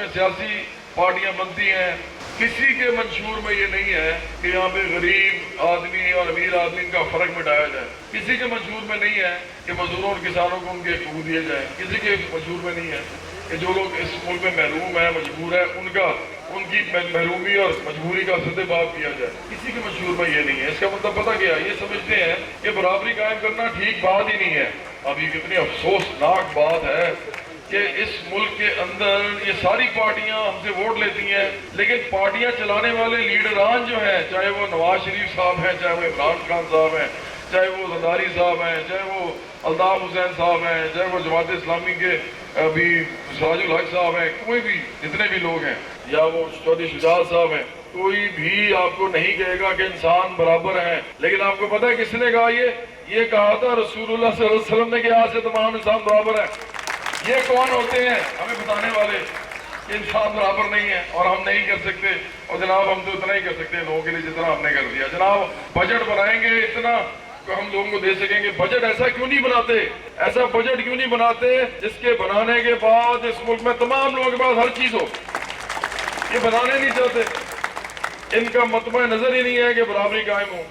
میں سیاسی پارٹیاں بنتی ہیں، کسی کے منشور میں یہ نہیں ہے کہ یہاں پہ غریب آدمی اور امیر آدمی کا فرق مٹایا جائے، کسی کے منشور میں نہیں ہے کہ مزدوروں اور کسانوں کو ان کے حقوق دیے جائیں، کسی کے منشور میں نہیں ہے کہ جو لوگ اس ملک میں محروم ہیں، مجبور ہیں، ان کی محرومی اور مجبوری کا سد باب کیا جائے، کسی کے منشور میں یہ نہیں ہے۔ اس کا مطلب پتہ کیا ہے؟ یہ سمجھتے ہیں کہ برابری قائم کرنا ٹھیک بات ہی نہیں ہے۔ اب یہ کتنی افسوسناک بات ہے کہ اس ملک کے اندر یہ ساری پارٹیاں ہم سے ووٹ لیتی ہیں، لیکن پارٹیاں چلانے والے لیڈران جو ہیں، چاہے وہ نواز شریف صاحب ہیں، چاہے وہ عمران خان صاحب ہیں، چاہے وہ زرداری صاحب ہیں، چاہے وہ الطاف حسین صاحب ہیں، چاہے وہ جماعت اسلامی کے ابھی سراج الحق صاحب ہیں، کوئی بھی جتنے بھی لوگ ہیں، یا وہ چودھری شجاعت صاحب ہیں، کوئی بھی آپ کو نہیں کہے گا کہ انسان برابر ہیں۔ لیکن آپ کو پتہ ہے کس نے کہا؟ یہ کہا تھا رسول اللہ صلی اللہ علیہ وسلم نے کہ آج سے تمام انسان برابر ہیں۔ یہ کون ہوتے ہیں ہمیں بتانے والے کہ انسان برابر نہیں ہے اور ہم نہیں کر سکتے؟ اور جناب ہم تو اتنا ہی کر سکتے ہیں لوگوں کے لیے جتنا ہم نے کر دیا۔ جناب بجٹ بنائیں گے اتنا کہ ہم لوگوں کو دے سکیں گے، بجٹ ایسا کیوں نہیں بناتے؟ ایسا بجٹ کیوں نہیں بناتے جس کے بنانے کے بعد اس ملک میں تمام لوگوں کے پاس ہر چیز ہو؟ یہ بنانے نہیں چاہتے، ان کا مطمع نظر ہی نہیں ہے کہ برابری قائم ہو۔